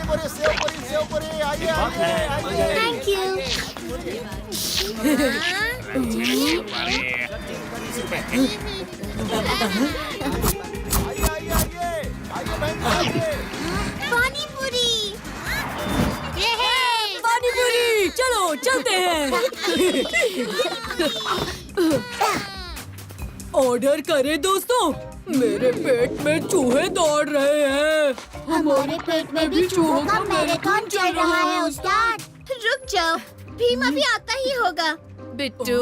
Save पूरी, आइए आइए। Thank you. पानी पूरी, पानी पूरी, चलो चलते हैं। ऑर्डर करें दोस्तों, मेरे पेट में चूहे दौड़ रहे हैं। हमारे पेट में भी चूहों का मैराथन चल रहा है उस्ताद। रुक जाओ, भीम अभी आता ही होगा। बिट्टू,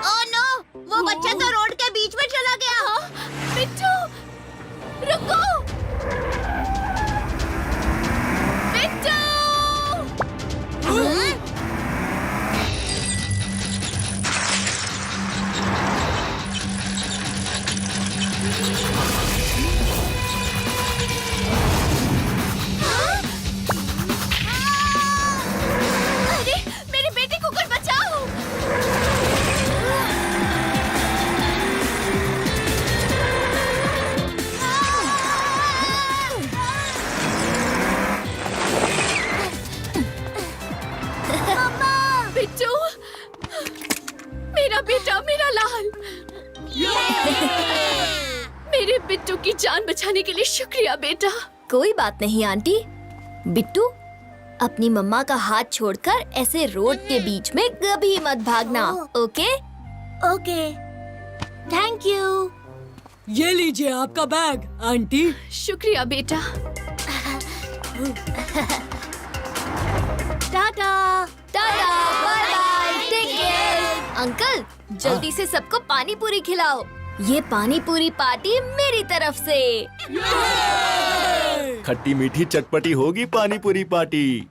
ओह नो, वो बच्चा तो रोड के बीच में चला गया। बिट्टू, रुको। बिट्टू, अरे मेरे बेटे को कुछ बचाओ। बिट्टू, मेरा बेटा, मेरा लाल। मेरे बिट्टू की जान बचाने के लिए शुक्रिया बेटा। कोई बात नहीं आंटी। बिट्टू, अपनी मम्मा का हाथ छोड़कर ऐसे रोड के बीच में कभी मत भागना, ओके? Okay, thank you. ये लीजिए आपका बैग आंटी। शुक्रिया बेटा। Tata. Tata, bye bye, take care. Uncle, जल्दी से सबको पानी पूरी खिलाओ। ये पानी पूरी पार्टी मेरी तरफ से। खट्टी मीठी चटपटी होगी पानी पूरी पार्टी,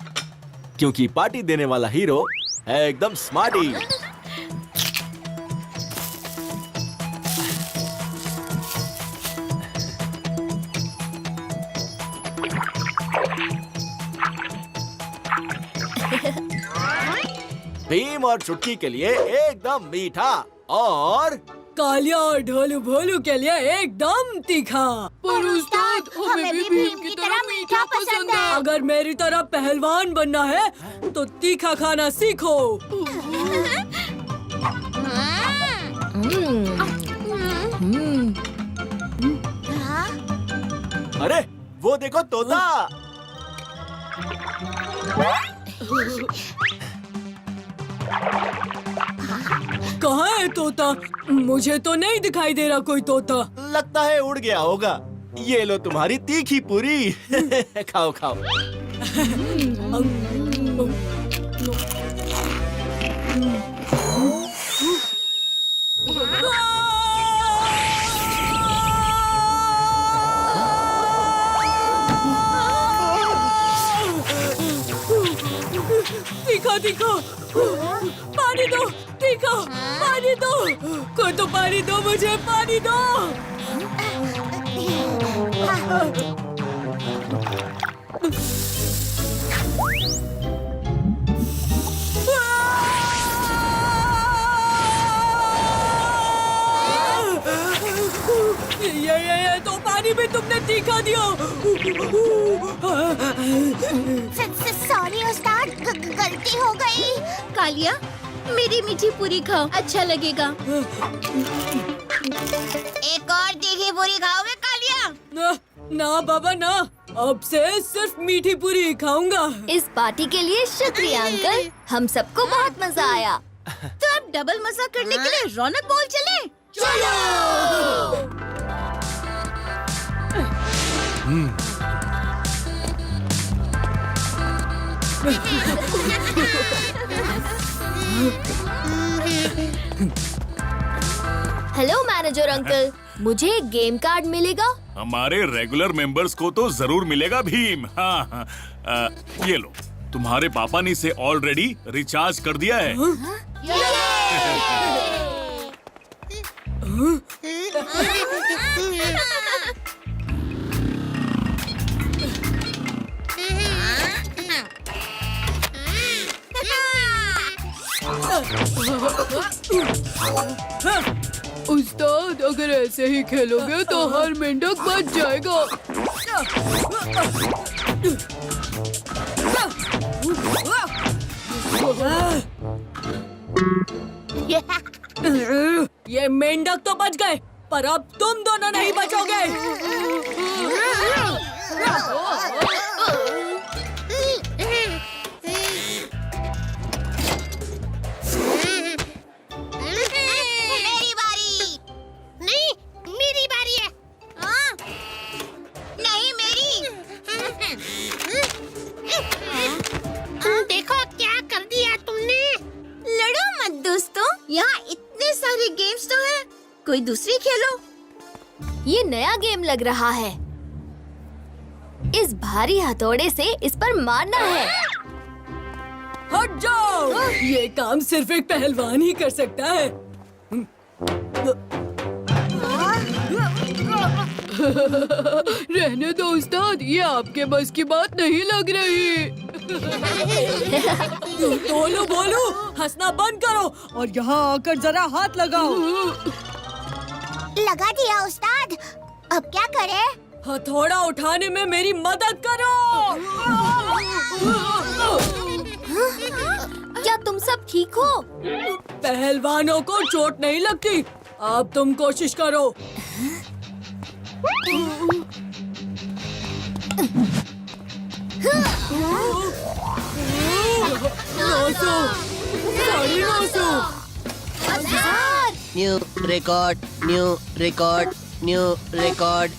क्योंकि पार्टी देने वाला हीरो है एकदम स्मार्टी। भीम और चुटकी के लिए एकदम मीठा और कालिया और ढोलू भोलू के लिए एकदम तीखा। पर उस्ताद, हमें भी भीम की तरह मीठा पसंद है। अगर मेरी तरह पहलवान बनना है तो तीखा खाना सीखो। अरे वो देखो तोता। कहाँ है तोता? मुझे तो नहीं दिखाई दे रहा कोई तोता। लगता है उड़ गया होगा। ये लो तुम्हारी तीखी पूरी। खाओ खाओ। तीखा तीखा, पानी दो। तीखा, पानी दो। कोई तो पानी दो, मुझे पानी दो। ये तो पानी भी तुमने तीखा दिया। सॉरी उस्ताद, गलती हो गई। कालिया, मेरी मीठी पूरी खाओ, अच्छा लगेगा। एक और तीखी पूरी खाओगे कालिया? ना बाबा ना, अब से सिर्फ मीठी पूरी ही खाऊंगा। इस पार्टी के लिए शुक्रिया अंकल, हम सबको बहुत मजा आया। तो अब डबल मजा करने के लिए रौनक मॉल चले? चलो। हेलो मैनेजर अंकल, मुझे एक गेम कार्ड मिलेगा? हमारे रेगुलर मेंबर्स को तो जरूर मिलेगा भीम। हाँ, ये लो, तुम्हारे पापा ने इसे ऑलरेडी रिचार्ज कर दिया है। उस्ताद, अगर ऐसे ही खेलोगे तो हर मेंढक बच जाएगा। ये मेंढक तो बच गए, पर अब तुम दोनों नहीं बचोगे। मेरी बारी। नहीं, मेरी बारी है। हाँ? नहीं, मेरी। देखो क्या कर दिया तुमने। लड़ो मत दोस्तों, यहाँ इतने सारे गेम्स तो हैं। कोई दूसरी खेलो। ये नया गेम लग रहा है। इस भारी हथौड़े से इस पर मारना है। हट जाओ, ये काम सिर्फ एक पहलवान ही कर सकता है। रहने दो उस्ताद, ये आपके बस की बात नहीं लग रही। बोलो बोलो, हंसना बंद करो और यहाँ आकर जरा हाथ लगाओ। लगा दिया उस्ताद। अब क्या करें? हथौड़ा उठाने में मेरी मदद करो। क्या तुम सब ठीक हो? पहलवानों को चोट नहीं लगती। अब तुम कोशिश करो। New record, new record, new record.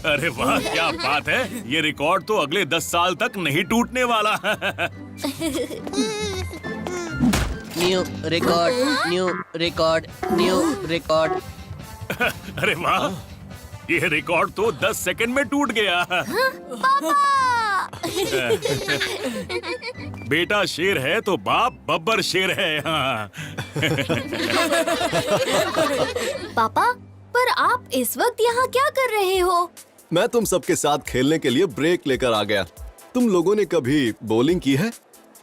अरे वाह, क्या बात है। ये रिकॉर्ड तो अगले 10 साल तक नहीं टूटने वाला। New record, new record, new record. अरे वाह, ये रिकॉर्ड तो 10 सेकंड में टूट गया। बेटा शेर है तो बाप बब्बर शेर है। हाँ। पापा, पर आप इस वक्त यहाँ क्या कर रहे हो? मैं तुम सबके साथ खेलने के लिए ब्रेक लेकर आ गया। तुम लोगों ने कभी बॉलिंग की है?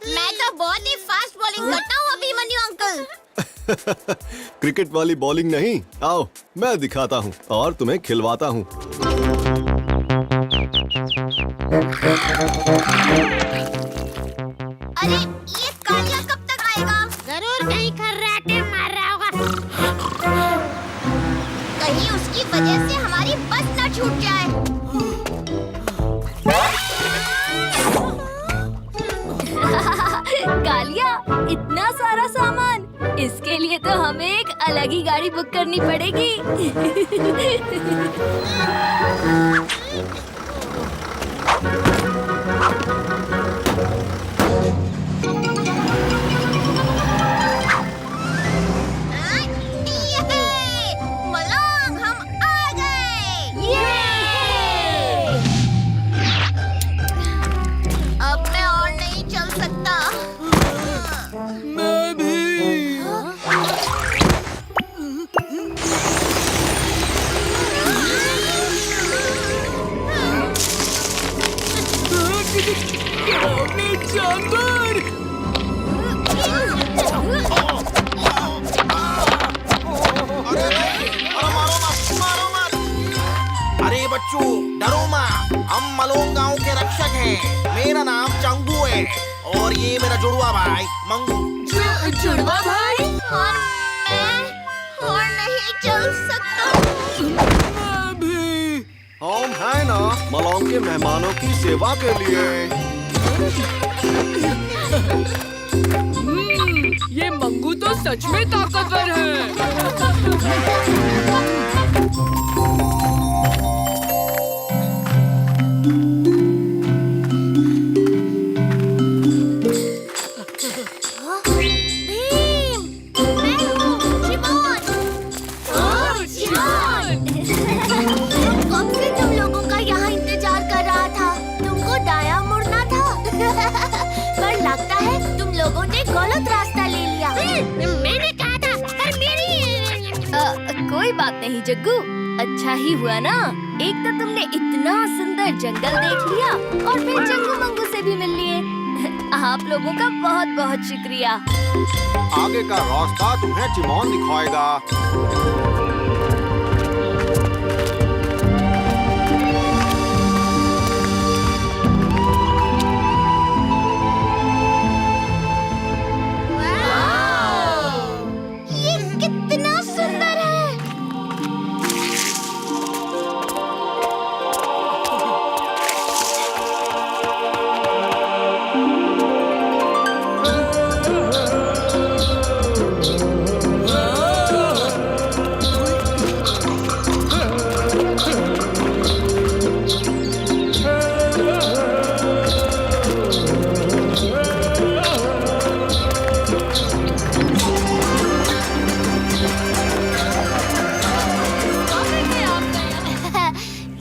मैं तो बहुत ही फास्ट बॉलिंग करता हूँ अभिमन्यु अंकल। क्रिकेट वाली बॉलिंग नहीं, आओ मैं दिखाता हूँ और तुम्हें खिलवाता हूँ। अरे ये कालिया कब तक आएगा? जरूर कहीं खर्राटे मार रहा होगा। कहीं उसकी वजह से हमारी बस न छूट जाए। कालिया, इतना सारा सामान, इसके लिए तो हमें एक अलग ही गाड़ी बुक करनी पड़ेगी। मलंग, हम आ गए। अब मैं और नहीं चल सकता। मैं भी। जानवर। अरे बच्चों, डरो मत। हम मलोंग गांव के रक्षक हैं। मेरा नाम चंगू है और ये मेरा जुड़वा भाई मंगू। जुड़वा भाई। और मैं और नहीं चल सकता। मैं भी। हम है ना मलौंग के मेहमानों की सेवा के लिए। ये मंगू तो सच में ताकतवर है। कब से तुम लोगों का यहाँ इंतजार कर रहा था। तुमको दायां मुड़ना था। पर लगता है तुम लोगों ने गलत रास्ता ले लिया। मैंने कहा था, पर मेरी कोई बात नहीं जग्गू, अच्छा ही हुआ ना। एक तो तुमने इतना सुंदर जंगल देख लिया और फिर जग्गू मंगू से भी मिल लिए। आप लोगों का बहुत बहुत शुक्रिया। आगे का रास्ता तुम्हें टिमोन दिखाएगा। ये कितना सुंदर है।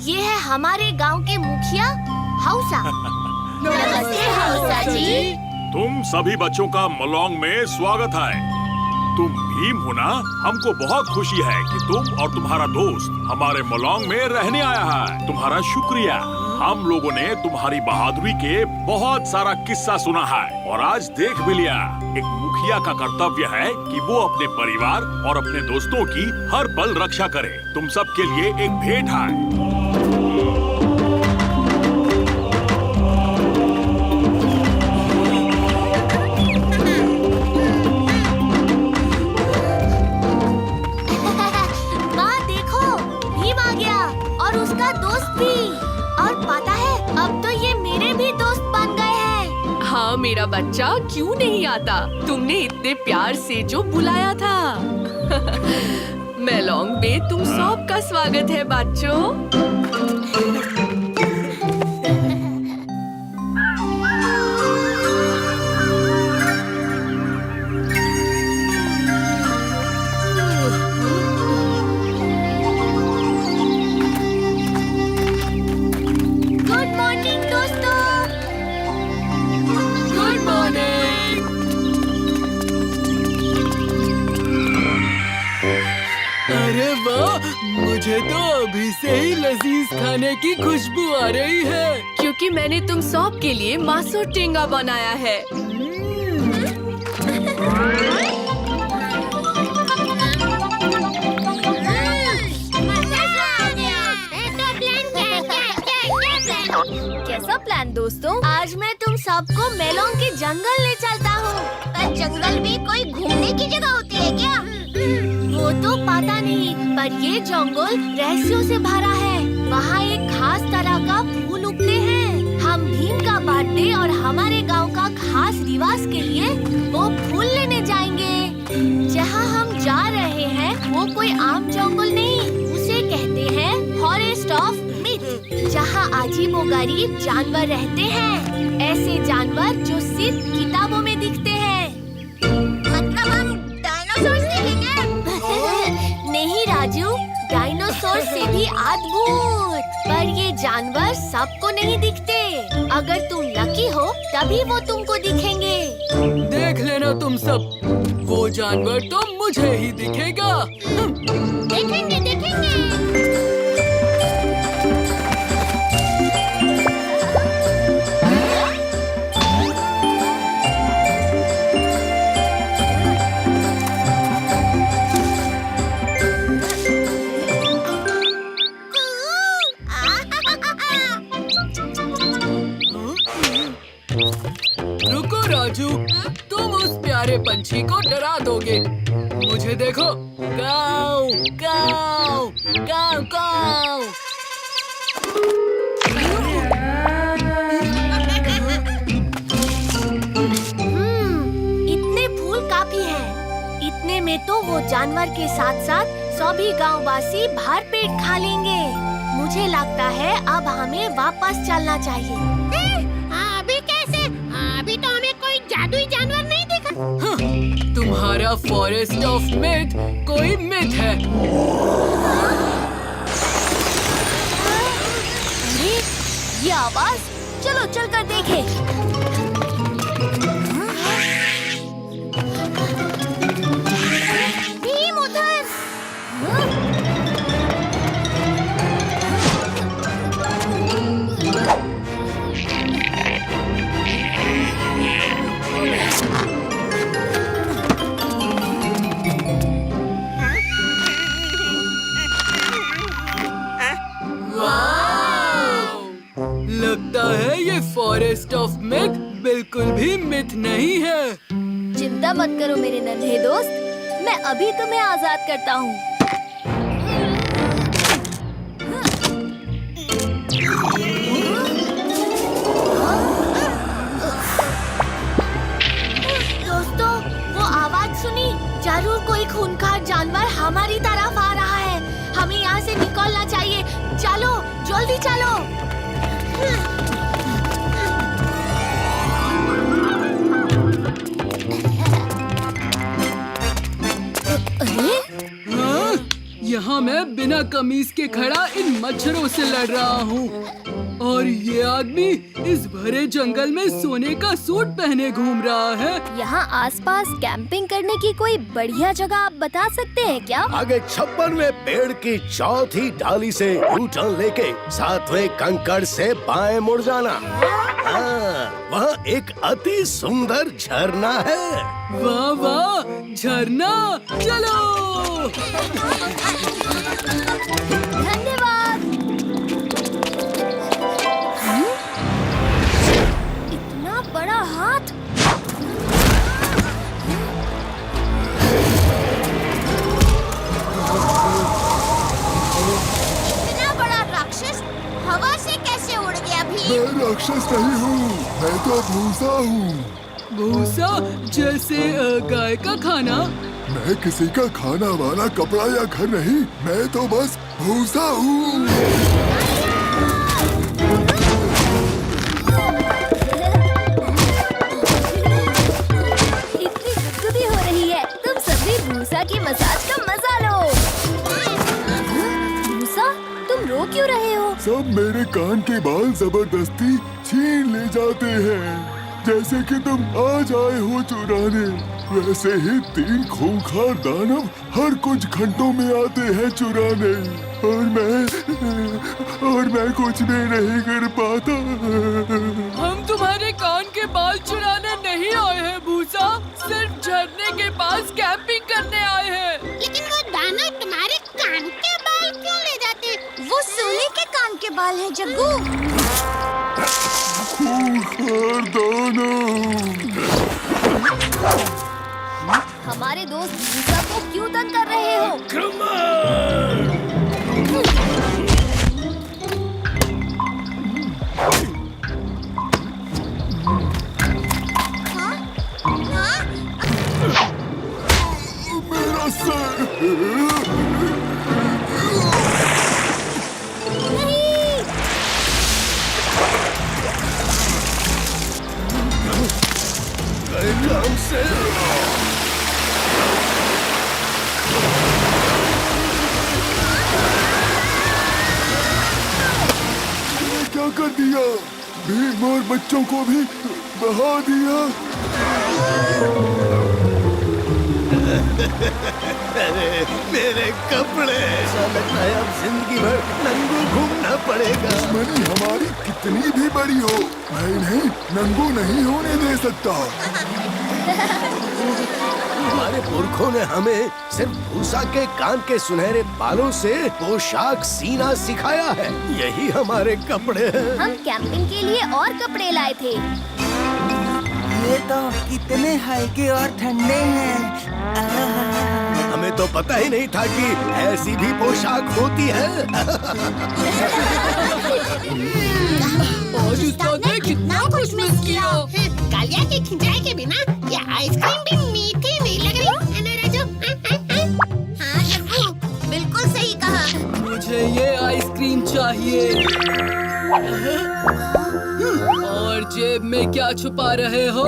ये है हमारे गांव के मुखिया हौसा। नमस्ते हौसा जी। तुम सभी बच्चों का मलोंग में स्वागत है। तुम भीम हो ना? हमको बहुत खुशी है कि तुम और तुम्हारा दोस्त हमारे मलोंग में रहने आया है। तुम्हारा शुक्रिया। हम लोगों ने तुम्हारी बहादुरी के बहुत सारा किस्सा सुना है और आज देख भी लिया। एक मुखिया का कर्तव्य है कि वो अपने परिवार और अपने दोस्तों की हर पल रक्षा करे। तुम सबके लिए एक भेंट है। माँ देखो, भीम आ गया और उसका दोस्त भी। और पता है, अब तो ये मेरे भी दोस्त बन गए हैं। हाँ मेरा बच्चा, क्यों नहीं आता? तुमने इतने प्यार से जो बुलाया था। मेलोंग में तुम सबका स्वागत है बच्चों। गुड मॉर्निंग दोस्तों। Good morning. अरे वाह, मुझे तो अभी से ही लजीज खाने की खुशबू आ रही है, क्योंकि मैंने तुम सब के लिए मासो टेंगा बनाया है। कैसा प्लान दोस्तों? आज मैं तुम सबको मेलोंग के जंगल ले चलता हूँ। पर जंगल में कोई घूमने की जगह होती है क्या? वो तो पता नहीं, पर ये जंगल रहस्यों से भरा है। वहाँ एक खास तरह का फूल उगते हैं। हम भीम का बर्थडे और हमारे गांव का खास रिवाज के लिए वो फूल लेने जाएंगे। जहाँ हम जा रहे हैं वो कोई आम जंगल नहीं, उसे कहते हैं फॉरेस्ट ऑफ मिथ, जहाँ अजीबोगरीब जानवर रहते हैं। ऐसे जानवर जो सिर्फ किताबों में दिखते हैं। मतलब हम डायनासोर देखेंगे? नहीं राजू, डायनासोर से भी अद्भुत। पर ये जानवर सबको नहीं दिखते। अगर तुम लकी हो तभी वो तुमको दिखेंगे। देख लेना तुम सब, वो जानवर तो मुझे ही दिखेगा। देखेंगे देखेंगे। रुको राजू, तुम उस प्यारे पंछी को डरा दोगे। मुझे देखो, गाँव गाँव गाँव गाँव। इतने फूल काफी हैं। इतने में तो वो जानवर के साथ साथ सभी गांववासी भर पेट खा लेंगे। मुझे लगता है अब हमें वापस चलना चाहिए। अभी कैसे? अभी तो हमें कोई जादुई जानवर नहीं दिखा। तुम्हारा फॉरेस्ट ऑफ मिथ कोई मिथ है। अरे ये आवाज, चलो चलकर देखें। भीम उधर। ऑफ मिल्क बिल्कुल भी मिथ नहीं है। चिंता मत करो मेरे नन्हे दोस्त, मैं अभी तुम्हें आजाद करता हूँ। दोस्तों, वो आवाज सुनी? जरूर कोई खूंखार जानवर हमारी तरफ आ रहा है। हमें यहाँ से निकलना चाहिए। चलो, जल्दी चलो। हाँ? यहाँ मैं बिना कमीज के खड़ा इन मच्छरों से लड़ रहा हूँ और ये आदमी इस भरे जंगल में सोने का सूट पहने घूम रहा है। यहाँ आसपास कैंपिंग करने की कोई बढ़िया जगह आप बता सकते हैं क्या? आगे 56वें पेड़ की चौथी डाली से यू टर्न लेके 7वें कंकड़ से बाएं मुड़ जाना। हाँ, वहाँ एक अति सुंदर झरना है। वाह वाह, झरना, चलो। धन्यवाद। इतना बड़ा हाथ। इतना बड़ा राक्षस हवा से कैसे उड़ गया भी? मैं राक्षस नहीं हूँ, मैं तो भूसा हूँ। भूसा जैसे गाय का खाना? मैं किसी का खाना वाला कपड़ा या घर नहीं, मैं तो बस भूसा हूँ। इतनी गुदगुदी हो रही है, तुम सभी भूसा की मसाज का मजा लो। भूसा, तुम रो क्यों रहे हो? सब मेरे कान के बाल जबरदस्ती छीन ले जाते हैं। जैसे कि तुम आज आए हो चुराने, वैसे ही 3 खूंखार दानव हर कुछ घंटों में आते हैं चुराने, और मैं कुछ भी नहीं कर पाता। हम तुम्हारे कान के बाल चुराने नहीं आए हैं भूसा, सिर्फ झरने के पास कैंपिंग करने आए हैं। लेकिन वो दानव तुम्हारे कान के बाल क्यों ले जाते? वो सोने के कान के बाल हैं जग्गू। खूंखार दानव। हमारे दोस्त भूसा को क्यों तंग कर रहे हो? मेरा सर। क्या कर दिया? भीम और बच्चों को भी बहा दिया। अरे मेरे कपड़े, ऐसा लगता है अब जिंदगी भर नंगू घूमना पड़ेगा। दुश्मनी हमारी कितनी भी बड़ी हो, मैं इन्हें नंगू नहीं होने दे सकता। हमारे पुरखों ने हमें सिर्फ भूसा के कान के सुनहरे बालों से पोशाक सीना सिखाया है। यही हमारे कपड़े हैं। हम कैंपिंग के लिए और कपड़े लाए थे। ये तो कितने हल्के और ठंडे हैं। हमें तो पता ही नहीं था कि ऐसी भी पोशाक होती है। आज उस्ताद ने कितना कुछ मिस किया। कालिया के खिंचाई के बिना ये आइसक्रीम भी मीठी नहीं लग रही है ना राजू? हाँ जग्गू, बिल्कुल सही कहा। मुझे ये आइसक्रीम चाहिए। और जेब में क्या छुपा रहे हो?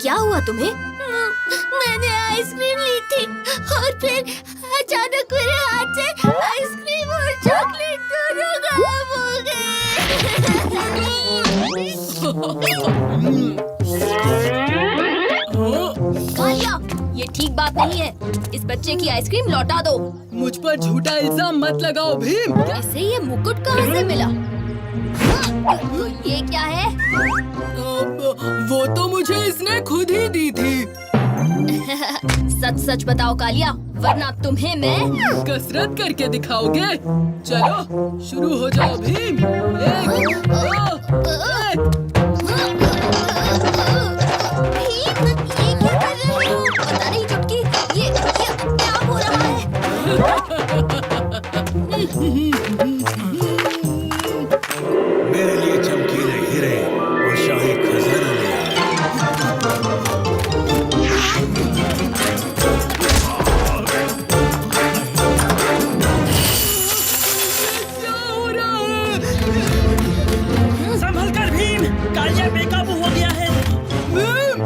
क्या हुआ तुम्हें? मैंने आइसक्रीम ली थी और फिर अचानक मेरे हाथ से आइसक्रीम और चॉकलेट दोनों गायब हो कालिया, ये ठीक बात नहीं है। इस बच्चे की आइसक्रीम लौटा दो। मुझ पर झूठा इल्जाम मत लगाओ भीम। इसे ये मुकुट कहाँ से मिला? ये क्या है? वो तो मुझे इसने खुद ही दी थी। सच सच बताओ कालिया, वरना तुम्हें मैं कसरत करके दिखाओगे? चलो शुरू हो जाओ भीम। 1, 2, 1। ये क्या कर रहे हो? पता नहीं चुटकी, ये क्या हो रहा है? मेरे लिए चमकीले हीरे और शाही खजाना ले आए। क्या हो रहा है? संभल कर भीम, कालिया बेकाबू हो गया है। भीम!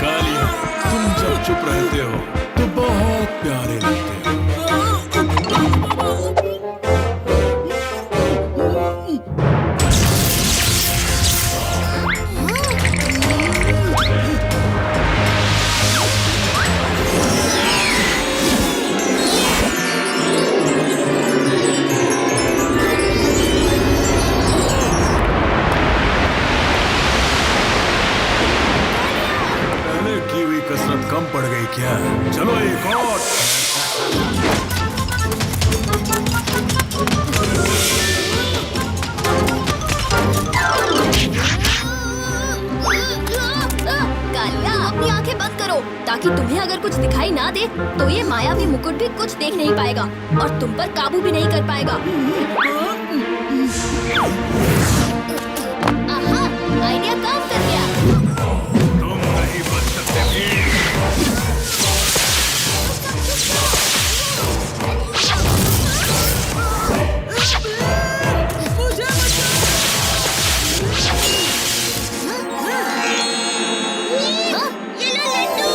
कालिया, तुम जब चुप रहते हो तो बहुत प्यारे लगते हो। पहले की हुई कसरत कम पड़ गई क्या? चलो एक और। कालिया, अपनी आंखें बंद करो ताकि तुम्हें अगर कुछ दिखाई ना दे तो ये मायावी मुकुट भी कुछ देख नहीं पाएगा और तुम पर काबू भी नहीं कर पाएगा। आहा, आइडिया काम कर गया। तुम नहीं बच सकते भीम। ये लो लड्डू।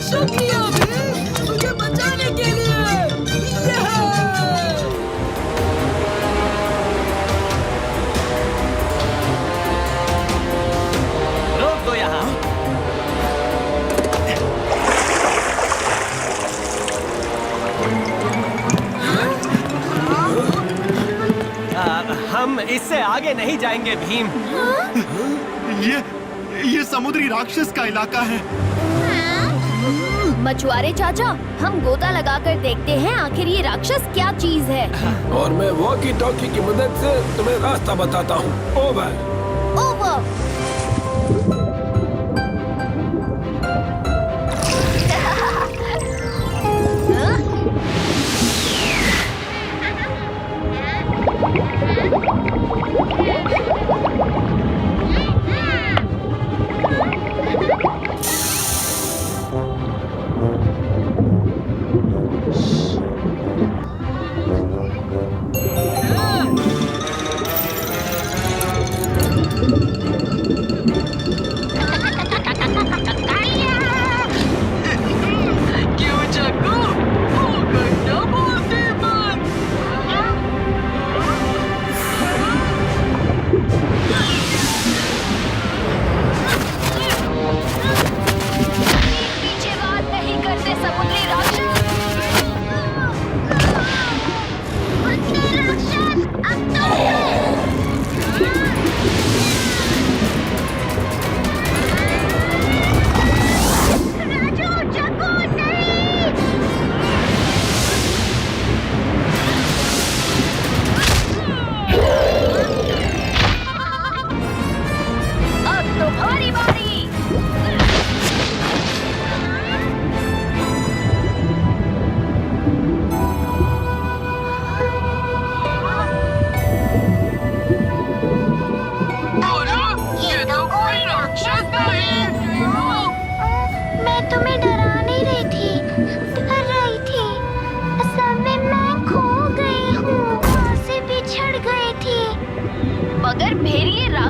शुक्रिया भीम, मुझे बचाने के लिए। रोक दो यहाँ। हम इससे आगे नहीं जाएंगे भीम। ये समुद्री राक्षस का इलाका है। मछुआरे चाचा, हम गोता लगाकर देखते हैं आखिर ये राक्षस क्या चीज है। और मैं वॉकी टॉकी की मदद से तुम्हें रास्ता बताता हूँ। ओवर। ओवर।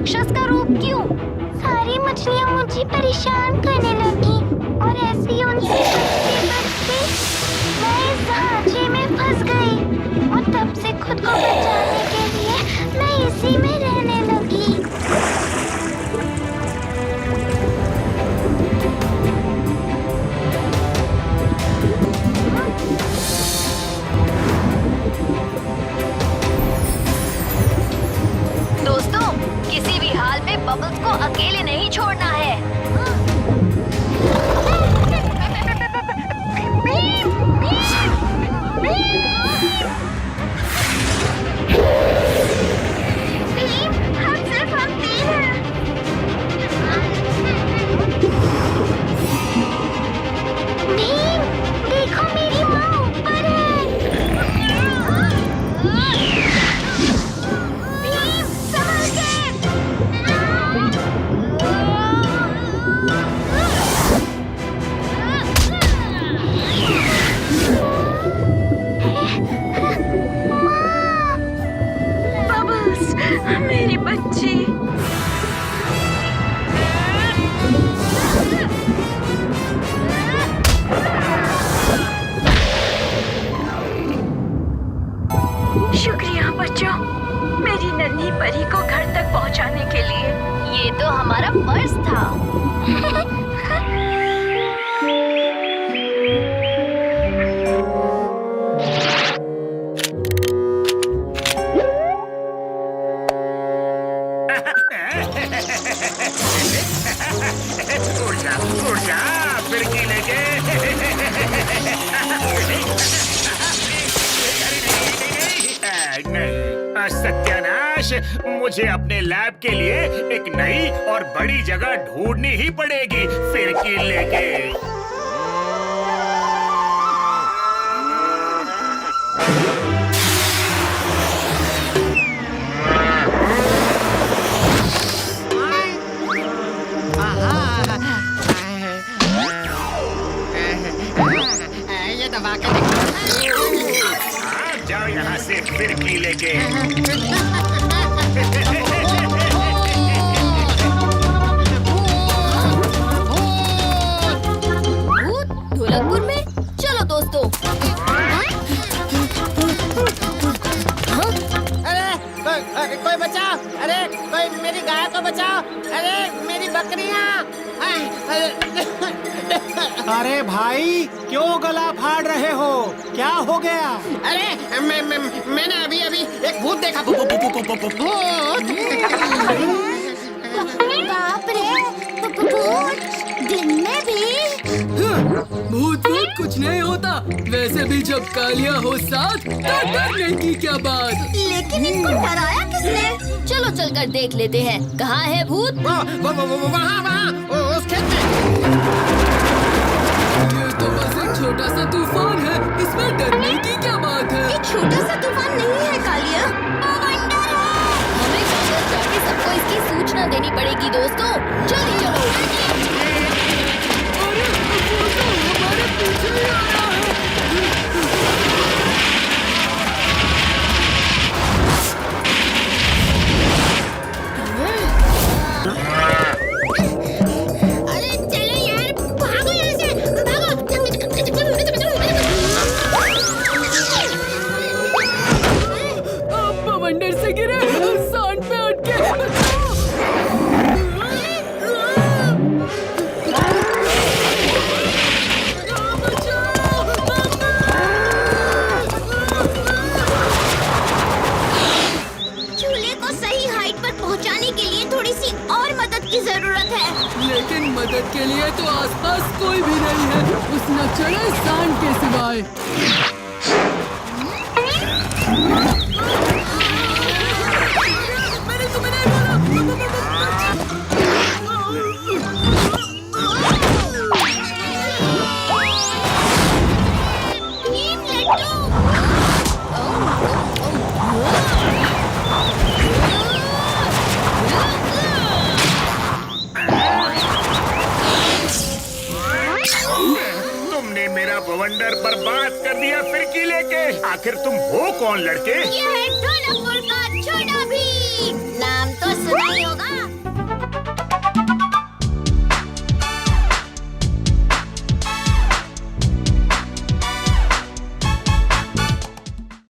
राक्षस का रूप क्यों? सारी मछलियाँ मुझे परेशान करने लगी और ऐसे ही उनसे बचते मैं इस ढांचे में फंस गई और तब से खुद को बचाने के लिए मैं इसी में रहने लगी। दोस्तों, किसी भी हाल में बबल्स को अकेले नहीं छोड़ना है। हम सिर्फ हम तीन हैं। भीम, देखो मेरी माँ ऊपर है। भीम, संभल के। बबल्स, मेरी बच्ची। शुक्रिया बच्चों, मेरी नन्ही परी को घर तक पहुंचाने के लिए। ये तो हमारा फर्ज था। उड़ जा, फिरकी लेके। नहीं, सत्यानाश, मुझे अपने लैब के लिए एक नई और बड़ी जगह ढूंढनी ही पड़ेगी फिरकी लेके। ये दबा के जाओ यहाँ से फिरकी लेके। भूत ढोलकपुर में? चलो दोस्तों। अरे कोई बचाओ! अरे कोई मेरी गाय को बचाओ! अरे मेरी बकरियां! अरे भाई, क्यों गला फाड़ रहे हो? क्या हो गया? अरे मैंने अभी एक भूत देखा। भूत! बाप रे, भूत दिन में भी? भूत कुछ नहीं होता। वैसे भी जब कालिया हो साथ तो डरने की क्या बात। लेकिन इनको डराया किसने? चलो चलकर देख लेते हैं। कहाँ है भूत? वहाँ उस खेत में। ये तो बस एक छोटा सा तूफान है, इसमें डरने की क्या बात है? ये छोटा सा तूफान नहीं है कालिया, बवंडर है। हमें वापस जाके सबको इसकी सूचना देनी पड़ेगी दोस्तों। जल्दी चलो। अरे वो तो हमारे पीछे ही आ रहा है। अरे चलो यार, भागो यहाँ से, भागो। आप बवंडर से गिरे, सांड पे अटके। झूले को सही हाइट पर पहुँचाने के लिए थोड़ी सी और मदद की जरूरत है। लेकिन मदद के लिए तो आसपास कोई भी नहीं है, उस नचड़े सांड के सिवाय। मैंने तुम्हें नहीं भीम लड्डू। तुमने मेरा बवंडर बर्बाद कर दिया फिरकी लेके। आखिर तुम हो कौन लड़के? ये है ढोलकपुर का छोटा भीम। नाम तो सुना ही होगा।